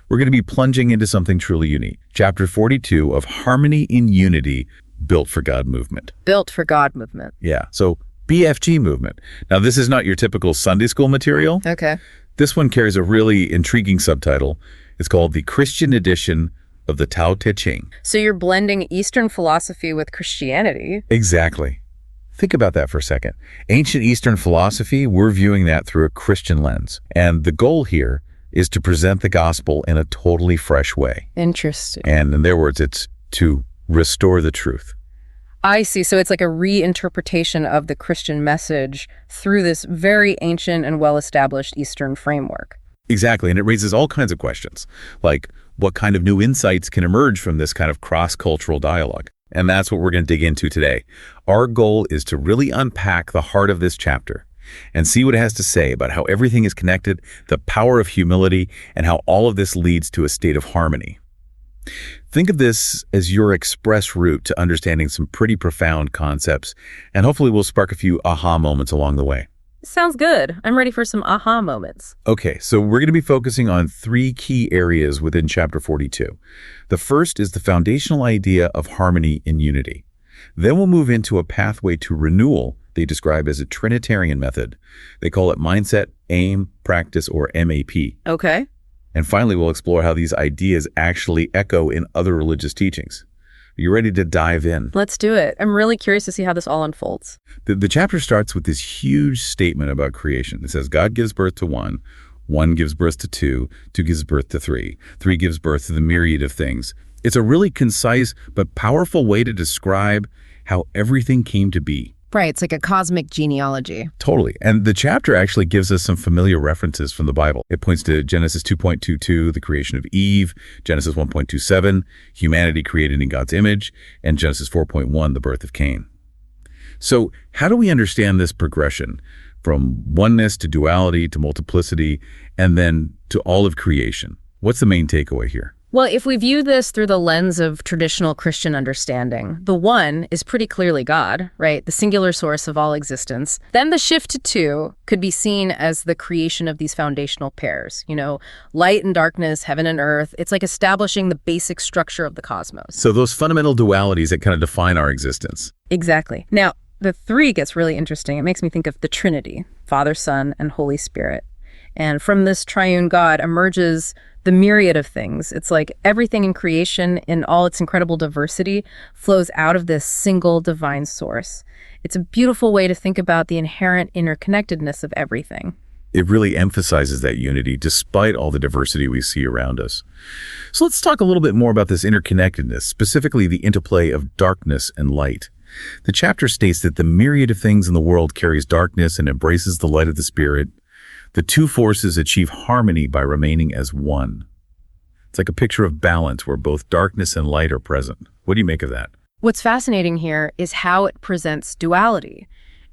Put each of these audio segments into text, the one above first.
we're going to be plunging into something truly unique. Chapter 42 of Harmony in Unity, Built for God movement. Built for God movement. Yeah, so BFG movement. Now, this is not your typical Sunday school material. Okay. This one carries a really intriguing subtitle. It's called The Christian Edition of the Tao Te Ching. So you're blending Eastern philosophy with Christianity. Exactly. Think about that for a second. Ancient Eastern philosophy, we're viewing that through a Christian lens. And the goal here is to present the gospel in a totally fresh way. Interesting. And in their words, it's to restore the truth. I see. So it's like a reinterpretation of the Christian message through this very ancient and well-established Eastern framework. Exactly. And it raises all kinds of questions, like what kind of new insights can emerge from this kind of cross-cultural dialogue? And that's what we're going to dig into today. Our goal is to really unpack the heart of this chapter and see what it has to say about how everything is connected, the power of humility, and how all of this leads to a state of harmony. Think of this as your express route to understanding some pretty profound concepts, and hopefully we'll spark a few aha moments along the way. Sounds good. I'm ready for some aha moments. Okay, so we're going to be focusing on 3 key areas within Chapter 42. The first is the foundational idea of harmony in unity. Then we'll move into a pathway to renewal they describe as a Trinitarian method. They call it mindset, aim, practice, or MAP. Okay. And finally, we'll explore how these ideas actually echo in other religious teachings. Are you ready to dive in? Let's do it. I'm really curious to see how this all unfolds. The chapter starts with this huge statement about creation. It says, God gives birth to one, one gives birth to two, two gives birth to three, three gives birth to the myriad of things. It's a really concise but powerful way to describe how everything came to be. Right, it's like a cosmic genealogy. Totally. And the chapter actually gives us some familiar references from the Bible. It points to Genesis 2.22, the creation of Eve, Genesis 1.27, humanity created in God's image, and Genesis 4.1, the birth of Cain. So how do we understand this progression from oneness to duality to multiplicity and then to all of creation? What's the main takeaway here? Well, if we view this through the lens of traditional Christian understanding, the one is pretty clearly God, right? The singular source of all existence. Then the shift to two could be seen as the creation of these foundational pairs, light and darkness, heaven and earth. It's like establishing the basic structure of the cosmos. So those fundamental dualities that kind of define our existence. Exactly. Now, the 3 gets really interesting. It makes me think of the Trinity, Father, Son, and Holy Spirit. And from this triune God emerges the myriad of things. It's like everything in creation, in all its incredible diversity, flows out of this single divine source. It's a beautiful way to think about the inherent interconnectedness of everything. It really emphasizes that unity despite all the diversity we see around us. So let's talk a little bit more about this interconnectedness, specifically the interplay of darkness and light. The chapter states that the myriad of things in the world carries darkness and embraces the light of the Spirit. The two forces achieve harmony by remaining as one. It's like a picture of balance where both darkness and light are present. What do you make of that? What's fascinating here is how it presents duality.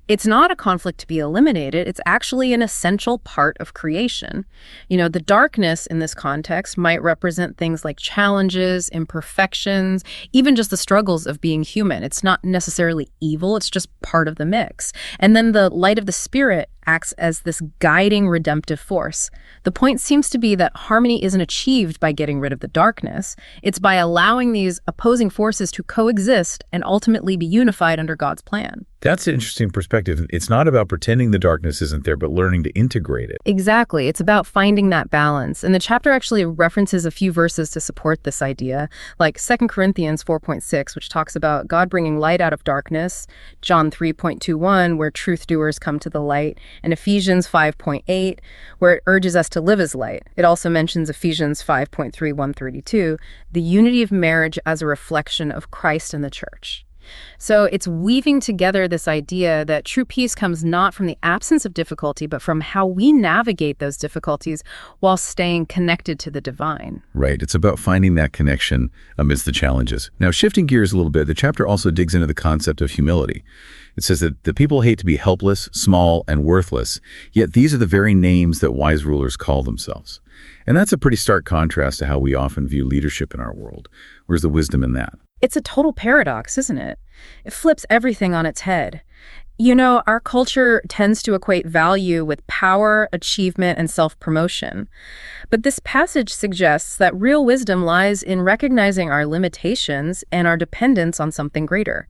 It's not a conflict to be eliminated. It's actually an essential part of creation. The darkness in this context might represent things like challenges, imperfections, even just the struggles of being human. It's not necessarily evil. It's just part of the mix. And then the light of the Spirit acts as this guiding redemptive force. The point seems to be that harmony isn't achieved by getting rid of the darkness. It's by allowing these opposing forces to coexist and ultimately be unified under God's plan. That's an interesting perspective. It's not about pretending the darkness isn't there, but learning to integrate it. Exactly. It's about finding that balance. And the chapter actually references a few verses to support this idea, like 2 Corinthians 4.6, which talks about God bringing light out of darkness, John 3.21, where truth doers come to the light, and Ephesians 5.8, where it urges us to live as light. It also mentions Ephesians 5.3:1-32, the unity of marriage as a reflection of Christ and the church. So it's weaving together this idea that true peace comes not from the absence of difficulty, but from how we navigate those difficulties while staying connected to the divine. Right. It's about finding that connection amidst the challenges. Now, shifting gears a little bit, the chapter also digs into the concept of humility. It says that the people hate to be helpless, small, and worthless, yet these are the very names that wise rulers call themselves. And that's a pretty stark contrast to how we often view leadership in our world. Where's the wisdom in that? It's a total paradox, isn't it? It flips everything on its head. Our culture tends to equate value with power, achievement, and self-promotion. But this passage suggests that real wisdom lies in recognizing our limitations and our dependence on something greater.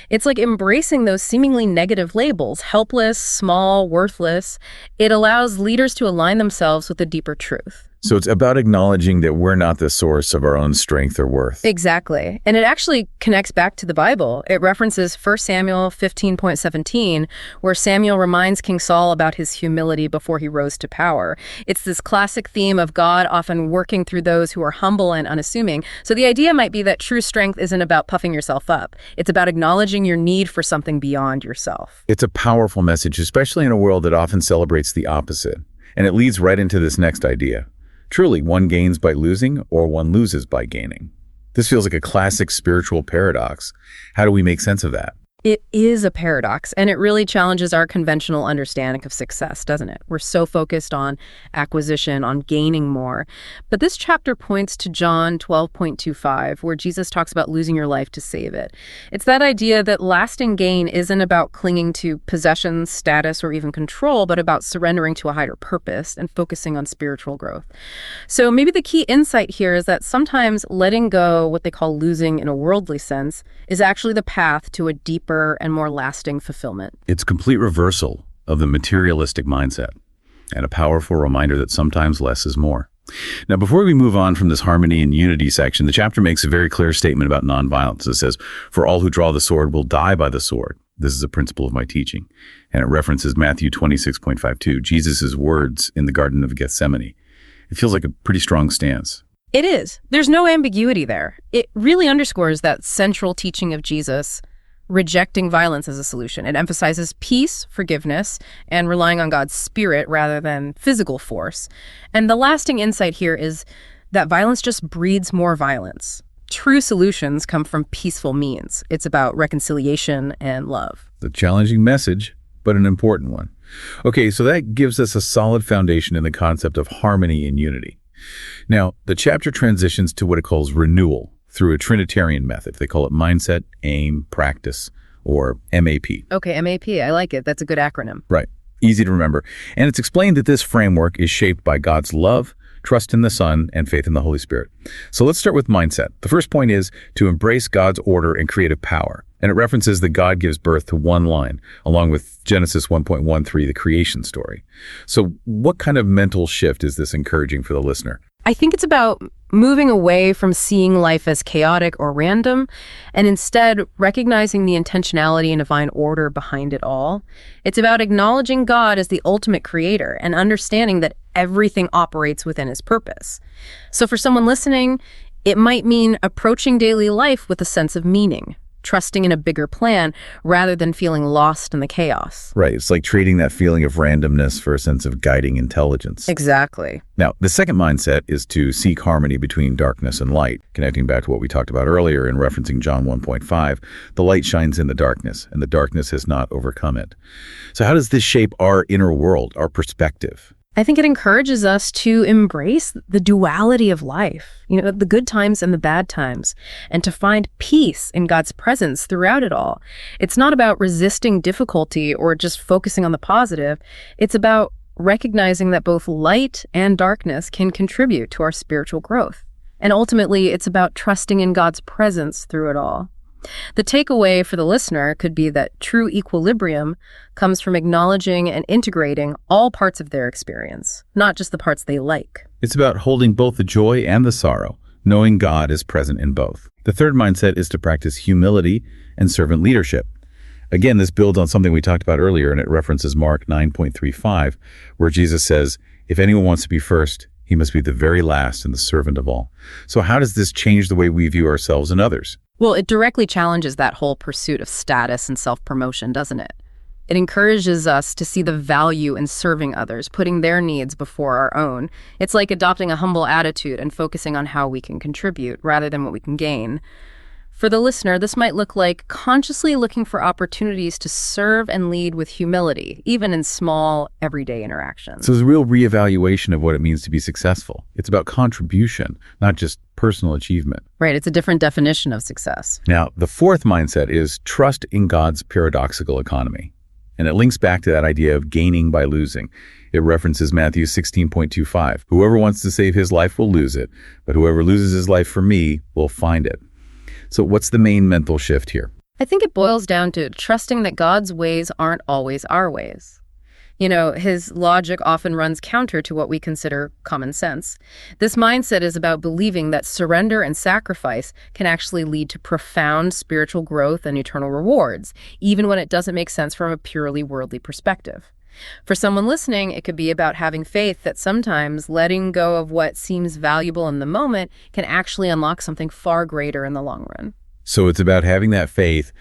It's like embracing those seemingly negative labels, helpless, small, worthless. It allows leaders to align themselves with a deeper truth. So it's about acknowledging that we're not the source of our own strength or worth. Exactly. And it actually connects back to the Bible. It references 1 Samuel 15:17, where Samuel reminds King Saul about his humility before he rose to power. It's this classic theme of God often working through those who are humble and unassuming. So the idea might be that true strength isn't about puffing yourself up. It's about acknowledging your need for something beyond yourself. It's a powerful message, especially in a world that often celebrates the opposite. And it leads right into this next idea. Truly, one gains by losing or one loses by gaining. This feels like a classic spiritual paradox. How do we make sense of that? It is a paradox, and it really challenges our conventional understanding of success, doesn't it? We're so focused on acquisition, on gaining more. But this chapter points to John 12:25, where Jesus talks about losing your life to save it. It's that idea that lasting gain isn't about clinging to possessions, status, or even control, but about surrendering to a higher purpose and focusing on spiritual growth. So maybe the key insight here is that sometimes letting go, what they call losing in a worldly sense, is actually the path to a deeper and more lasting fulfillment. It's complete reversal of the materialistic mindset and a powerful reminder that sometimes less is more. Now, before we move on from this harmony and unity section, the chapter makes a very clear statement about nonviolence. It says, "For all who draw the sword will die by the sword. This is a principle of my teaching." And it references Matthew 26:52, Jesus' words in the Garden of Gethsemane. It feels like a pretty strong stance. It is. There's no ambiguity there. It really underscores that central teaching of Jesus, rejecting violence as a solution. It emphasizes peace, forgiveness, and relying on God's spirit rather than physical force. And the lasting insight here is that violence just breeds more violence. True solutions come from peaceful means. It's about reconciliation and love. A challenging message, but an important one. Okay, so that gives us a solid foundation in the concept of harmony and unity. Now, the chapter transitions to what it calls renewal through a Trinitarian method. They call it mindset, aim, practice, or MAP. Okay, MAP, I like it. That's a good acronym. Right. Easy to remember. And it's explained that this framework is shaped by God's love, trust in the Son, and faith in the Holy Spirit. So let's start with mindset. The first point is to embrace God's order and creative power. And it references that God gives birth to one line, along with Genesis 1:13, the creation story. So what kind of mental shift is this encouraging for the listener? I think it's about moving away from seeing life as chaotic or random, and instead recognizing the intentionality and divine order behind it all. It's about acknowledging God as the ultimate creator and understanding that everything operates within his purpose. So for someone listening, it might mean approaching daily life with a sense of meaning, trusting in a bigger plan rather than feeling lost in the chaos. Right. It's like trading that feeling of randomness for a sense of guiding intelligence. Exactly. Now, the second mindset is to seek harmony between darkness and light, connecting back to what we talked about earlier and referencing John 1:5. The light shines in the darkness, and the darkness has not overcome it. So how does this shape our inner world, our perspective? I think it encourages us to embrace the duality of life, the good times and the bad times, and to find peace in God's presence throughout it all. It's not about resisting difficulty or just focusing on the positive. It's about recognizing that both light and darkness can contribute to our spiritual growth. And ultimately, it's about trusting in God's presence through it all. The takeaway for the listener could be that true equilibrium comes from acknowledging and integrating all parts of their experience, not just the parts they like. It's about holding both the joy and the sorrow, knowing God is present in both. The third mindset is to practice humility and servant leadership. Again, this builds on something we talked about earlier, and it references Mark 9:35, where Jesus says, "If anyone wants to be first, he must be the very last and the servant of all." So how does this change the way we view ourselves and others? Well, it directly challenges that whole pursuit of status and self-promotion, doesn't it? It encourages us to see the value in serving others, putting their needs before our own. It's like adopting a humble attitude and focusing on how we can contribute rather than what we can gain. For the listener, this might look like consciously looking for opportunities to serve and lead with humility, even in small, everyday interactions. So there's a real reevaluation of what it means to be successful. It's about contribution, not just personal achievement. Right, it's a different definition of success. Now, the fourth mindset is trust in God's paradoxical economy. And it links back to that idea of gaining by losing. It references Matthew 16.25. Whoever wants to save his life will lose it, but whoever loses his life for me will find it. So what's the main mental shift here? I think it boils down to trusting that God's ways aren't always our ways. His logic often runs counter to what we consider common sense. This mindset is about believing that surrender and sacrifice can actually lead to profound spiritual growth and eternal rewards, even when it doesn't make sense from a purely worldly perspective. For someone listening, it could be about having faith that sometimes letting go of what seems valuable in the moment can actually unlock something far greater in the long run. So it's about having that faith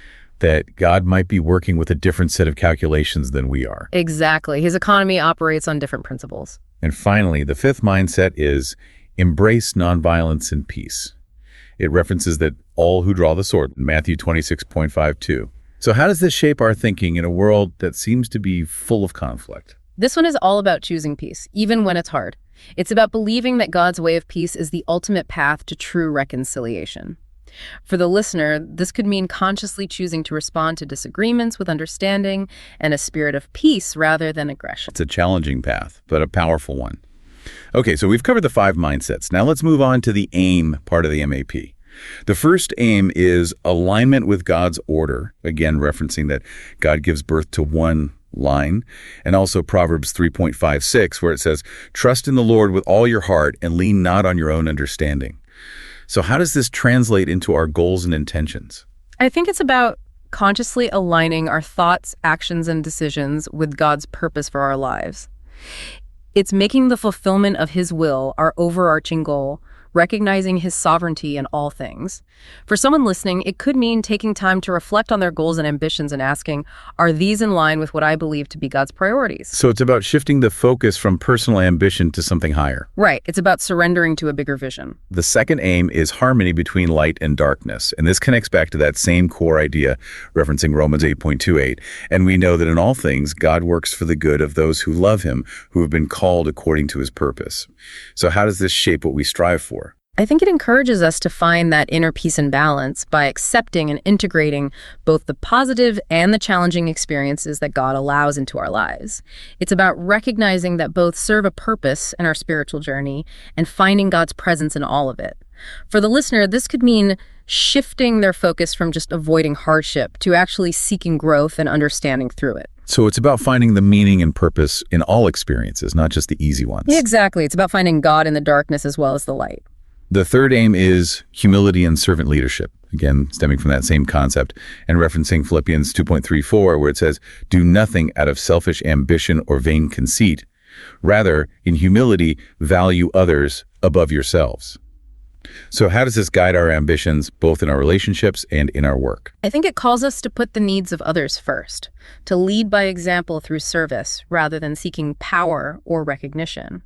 that God might be working with a different set of calculations than we are. Exactly. His economy operates on different principles. And finally, the fifth mindset is embrace nonviolence and peace. It references that all who draw the sword, Matthew 26.52. So how does this shape our thinking in a world that seems to be full of conflict? This one is all about choosing peace, even when it's hard. It's about believing that God's way of peace is the ultimate path to true reconciliation. For the listener, this could mean consciously choosing to respond to disagreements with understanding and a spirit of peace rather than aggression. It's a challenging path, but a powerful one. Okay, so we've covered the 5 mindsets. Now let's move on to the aim part of the MAP. The first aim is alignment with God's order, again referencing that God gives birth to one line, and also Proverbs 3.56, where it says, "Trust in the Lord with all your heart and lean not on your own understanding." So how does this translate into our goals and intentions? I think it's about consciously aligning our thoughts, actions, and decisions with God's purpose for our lives. It's making the fulfillment of His will our overarching goal, recognizing His sovereignty in all things. For someone listening, it could mean taking time to reflect on their goals and ambitions and asking, are these in line with what I believe to be God's priorities? So it's about shifting the focus from personal ambition to something higher. Right. It's about surrendering to a bigger vision. The second aim is harmony between light and darkness. And this connects back to that same core idea, referencing Romans 8.28. And we know that in all things, God works for the good of those who love Him, who have been called according to His purpose. So how does this shape what we strive for? I think it encourages us to find that inner peace and balance by accepting and integrating both the positive and the challenging experiences that God allows into our lives. It's about recognizing that both serve a purpose in our spiritual journey and finding God's presence in all of it. For the listener, this could mean shifting their focus from just avoiding hardship to actually seeking growth and understanding through it. So it's about finding the meaning and purpose in all experiences, not just the easy ones. Yeah, exactly. It's about finding God in the darkness as well as the light. The third aim is humility and servant leadership, again, stemming from that same concept and referencing Philippians 2.34, where it says, "Do nothing out of selfish ambition or vain conceit. Rather, in humility, value others above yourselves." So how does this guide our ambitions, both in our relationships and in our work? I think it calls us to put the needs of others first, to lead by example through service rather than seeking power or recognition.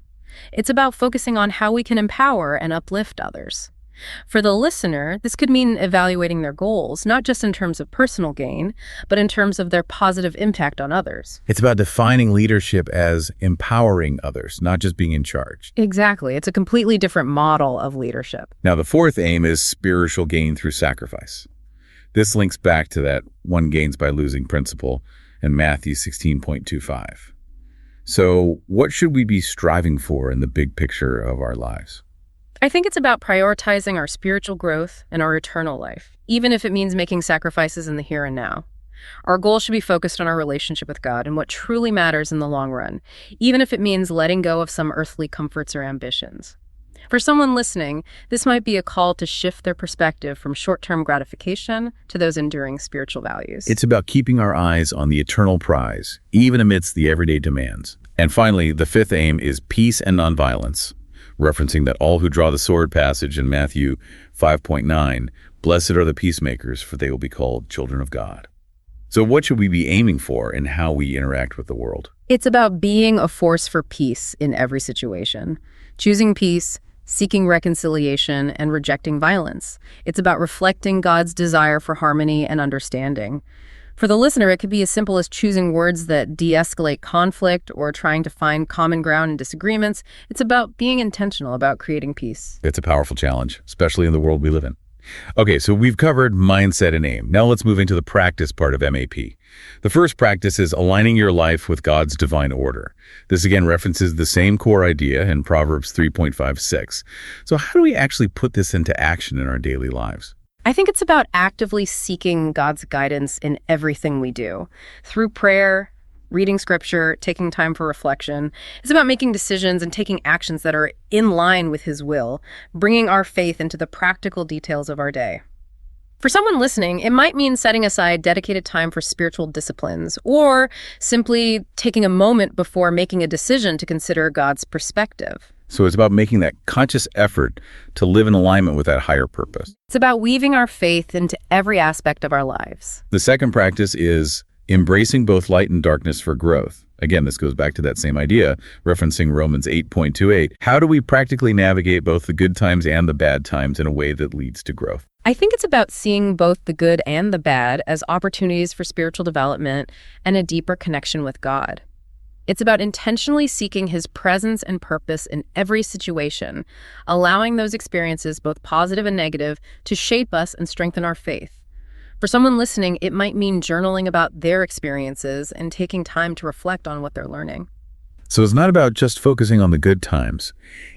It's about focusing on how we can empower and uplift others. For the listener, this could mean evaluating their goals, not just in terms of personal gain, but in terms of their positive impact on others. It's about defining leadership as empowering others, not just being in charge. Exactly. It's a completely different model of leadership. Now, the fourth aim is spiritual gain through sacrifice. This links back to that one gains by losing principle in Matthew 16.25. So what should we be striving for in the big picture of our lives? I think it's about prioritizing our spiritual growth and our eternal life, even if it means making sacrifices in the here and now. Our goal should be focused on our relationship with God and what truly matters in the long run, even if it means letting go of some earthly comforts or ambitions. For someone listening, this might be a call to shift their perspective from short-term gratification to those enduring spiritual values. It's about keeping our eyes on the eternal prize, even amidst the everyday demands. And finally, the fifth aim is peace and nonviolence, referencing that all who draw the sword passage in Matthew 5.9, "Blessed are the peacemakers, for they will be called children of God." So what should we be aiming for in how we interact with the world? It's about being a force for peace in every situation, choosing peace, seeking reconciliation, and rejecting violence. It's about reflecting God's desire for harmony and understanding. For the listener, it could be as simple as choosing words that de-escalate conflict or trying to find common ground in disagreements. It's about being intentional about creating peace. It's a powerful challenge, especially in the world we live in. Okay, so we've covered mindset and aim. Now let's move into the practice part of MAP. The first practice is aligning your life with God's divine order. This again references the same core idea in Proverbs 3.56. So how do we actually put this into action in our daily lives? I think it's about actively seeking God's guidance in everything we do. Through prayer, reading scripture, taking time for reflection. It's about making decisions and taking actions that are in line with His will, bringing our faith into the practical details of our day. For someone listening, it might mean setting aside dedicated time for spiritual disciplines, or simply taking a moment before making a decision to consider God's perspective. So it's about making that conscious effort to live in alignment with that higher purpose. It's about weaving our faith into every aspect of our lives. The second practice is embracing both light and darkness for growth. Again, this goes back to that same idea, referencing Romans 8.28. How do we practically navigate both the good times and the bad times in a way that leads to growth? I think it's about seeing both the good and the bad as opportunities for spiritual development and a deeper connection with God. It's about intentionally seeking His presence and purpose in every situation, allowing those experiences, both positive and negative, to shape us and strengthen our faith. For someone listening, it might mean journaling about their experiences and taking time to reflect on what they're learning. So it's not about just focusing on the good times.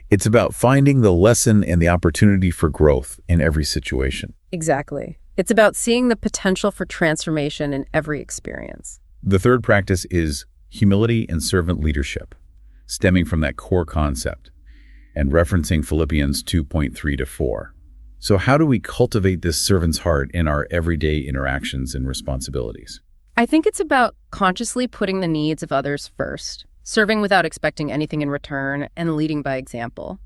It's about finding the lesson and the opportunity for growth in every situation. Exactly. It's about seeing the potential for transformation in every experience. The third practice is humility and servant leadership, stemming from that core concept and referencing Philippians 2.3-4. So how do we cultivate this servant's heart in our everyday interactions and responsibilities? I think it's about consciously putting the needs of others first, serving without expecting anything in return, and leading by example.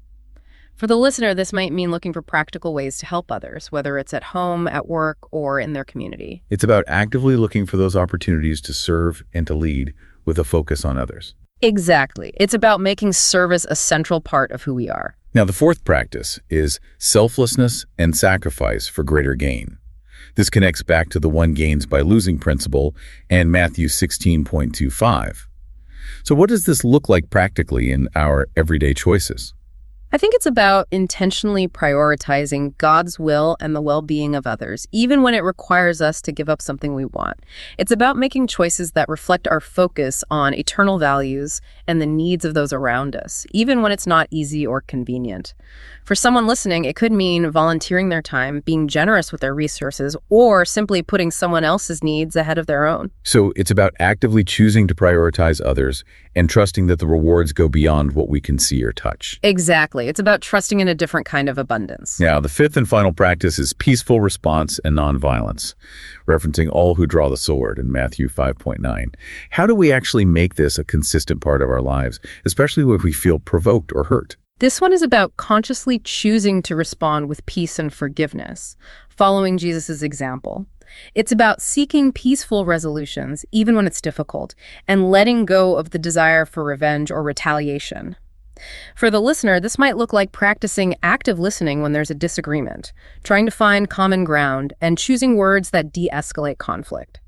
For the listener, this might mean looking for practical ways to help others, whether it's at home, at work, or in their community. It's about actively looking for those opportunities to serve and to lead with a focus on others. Exactly. It's about making service a central part of who we are. Now, the fourth practice is selflessness and sacrifice for greater gain. This connects back to the one gains by losing principle and Matthew 16.25. So what does this look like practically in our everyday choices? I think it's about intentionally prioritizing God's will and the well-being of others, even when it requires us to give up something we want. It's about making choices that reflect our focus on eternal values and the needs of those around us, even when it's not easy or convenient. For someone listening, it could mean volunteering their time, being generous with their resources, or simply putting someone else's needs ahead of their own. So it's about actively choosing to prioritize others and trusting that the rewards go beyond what we can see or touch. Exactly. It's about trusting in a different kind of abundance. Now, the fifth and final practice is peaceful response and nonviolence, referencing all who draw the sword in Matthew 5.9. How do we actually make this a consistent part of our lives, especially when we feel provoked or hurt? This one is about consciously choosing to respond with peace and forgiveness, following Jesus' example. It's about seeking peaceful resolutions, even when it's difficult, and letting go of the desire for revenge or retaliation. For the listener, this might look like practicing active listening when there's a disagreement, trying to find common ground, and choosing words that de-escalate conflict.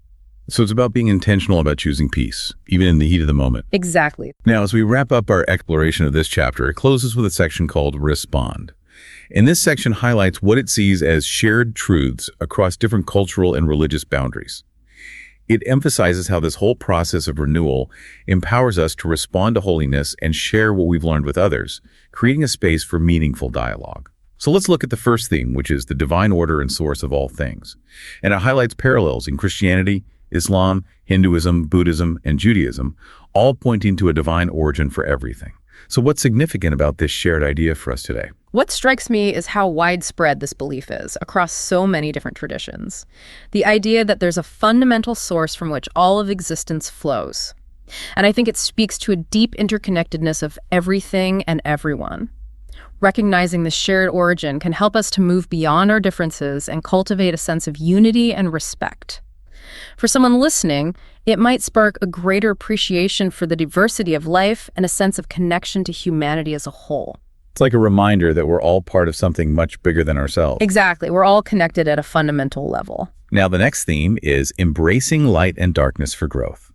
So it's about being intentional about choosing peace, even in the heat of the moment. Exactly. Now, as we wrap up our exploration of this chapter, it closes with a section called Respond. And this section highlights what it sees as shared truths across different cultural and religious boundaries. It emphasizes how this whole process of renewal empowers us to respond to holiness and share what we've learned with others, creating a space for meaningful dialogue. So let's look at the first theme, which is the divine order and source of all things. And it highlights parallels in Christianity, Islam, Hinduism, Buddhism, and Judaism, all pointing to a divine origin for everything. So what's significant about this shared idea for us today? What strikes me is how widespread this belief is across so many different traditions. The idea that there's a fundamental source from which all of existence flows. And I think it speaks to a deep interconnectedness of everything and everyone. Recognizing this shared origin can help us to move beyond our differences and cultivate a sense of unity and respect. For someone listening, it might spark a greater appreciation for the diversity of life and a sense of connection to humanity as a whole. It's like a reminder that we're all part of something much bigger than ourselves. Exactly. We're all connected at a fundamental level. Now, the next theme is embracing light and darkness for growth.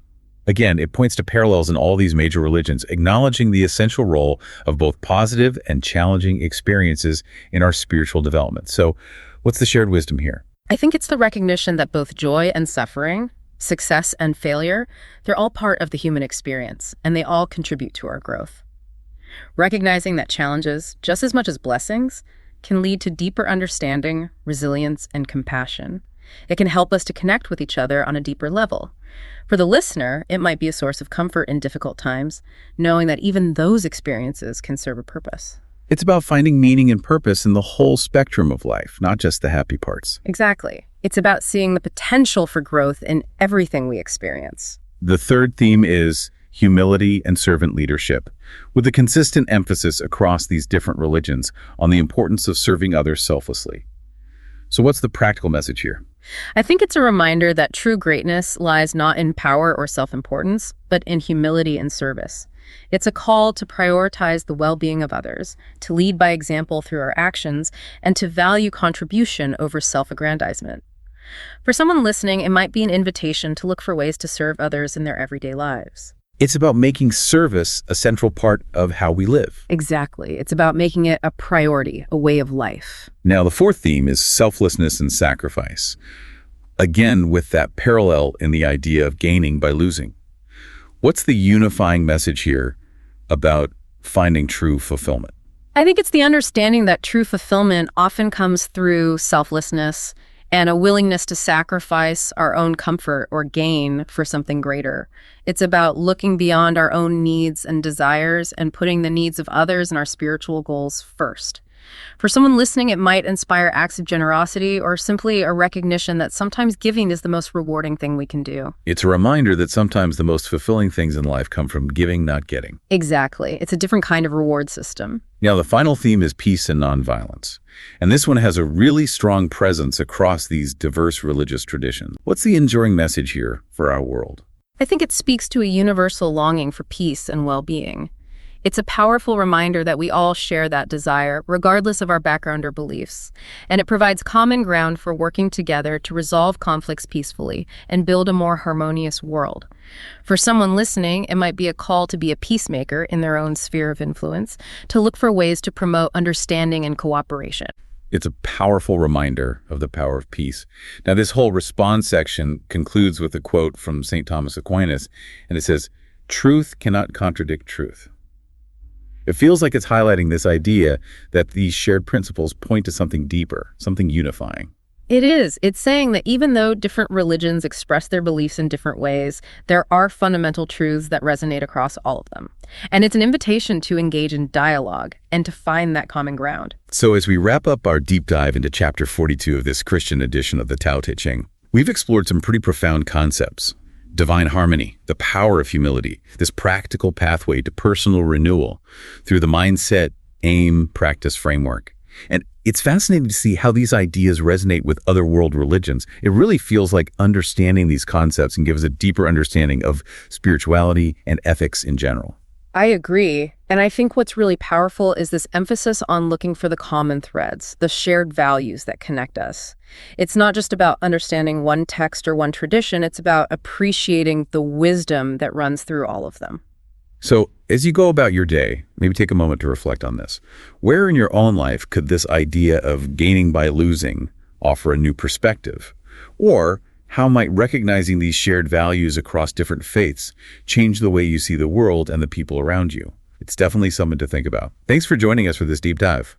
Again, it points to parallels in all these major religions, acknowledging the essential role of both positive and challenging experiences in our spiritual development. So, what's the shared wisdom here? I think it's the recognition that both joy and suffering, success and failure, they're all part of the human experience, and they all contribute to our growth. Recognizing that challenges, just as much as blessings, can lead to deeper understanding, resilience, and compassion. It can help us to connect with each other on a deeper level. For the listener, it might be a source of comfort in difficult times, knowing that even those experiences can serve a purpose. It's about finding meaning and purpose in the whole spectrum of life, not just the happy parts. Exactly. It's about seeing the potential for growth in everything we experience. The third theme is humility and servant leadership, with a consistent emphasis across these different religions on the importance of serving others selflessly. So what's the practical message here? I think it's a reminder that true greatness lies not in power or self-importance, but in humility and service. It's a call to prioritize the well-being of others, to lead by example through our actions, and to value contribution over self-aggrandizement. For someone listening, it might be an invitation to look for ways to serve others in their everyday lives. It's about making service a central part of how we live. Exactly. It's about making it a priority, a way of life. Now, the fourth theme is selflessness and sacrifice. Again, with that parallel in the idea of gaining by losing. What's the unifying message here about finding true fulfillment? I think it's the understanding that true fulfillment often comes through selflessness and a willingness to sacrifice our own comfort or gain for something greater. It's about looking beyond our own needs and desires and putting the needs of others and our spiritual goals first. For someone listening, it might inspire acts of generosity or simply a recognition that sometimes giving is the most rewarding thing we can do. It's a reminder that sometimes the most fulfilling things in life come from giving, not getting. Exactly. It's a different kind of reward system. Now, the final theme is peace and nonviolence. And this one has a really strong presence across these diverse religious traditions. What's the enduring message here for our world? I think it speaks to a universal longing for peace and well-being. It's a powerful reminder that we all share that desire, regardless of our background or beliefs, and it provides common ground for working together to resolve conflicts peacefully and build a more harmonious world. For someone listening, it might be a call to be a peacemaker in their own sphere of influence, to look for ways to promote understanding and cooperation. It's a powerful reminder of the power of peace. Now, this whole response section concludes with a quote from St. Thomas Aquinas, and it says, "Truth cannot contradict truth." It feels like it's highlighting this idea that these shared principles point to something deeper, something unifying. It is. It's saying that even though different religions express their beliefs in different ways, there are fundamental truths that resonate across all of them. And it's an invitation to engage in dialogue and to find that common ground. So as we wrap up our deep dive into Chapter 42 of this Christian edition of the Tao Te Ching, we've explored some pretty profound concepts. Divine harmony, the power of humility, this practical pathway to personal renewal through the mindset, aim, practice framework. And it's fascinating to see how these ideas resonate with other world religions. It really feels like understanding these concepts and gives a deeper understanding of spirituality and ethics in general. I agree. And I think what's really powerful is this emphasis on looking for the common threads, the shared values that connect us. It's not just about understanding one text or one tradition, it's about appreciating the wisdom that runs through all of them. So as you go about your day, maybe take a moment to reflect on this. Where in your own life could this idea of gaining by losing offer a new perspective? Or how might recognizing these shared values across different faiths change the way you see the world and the people around you? It's definitely something to think about. Thanks for joining us for this deep dive.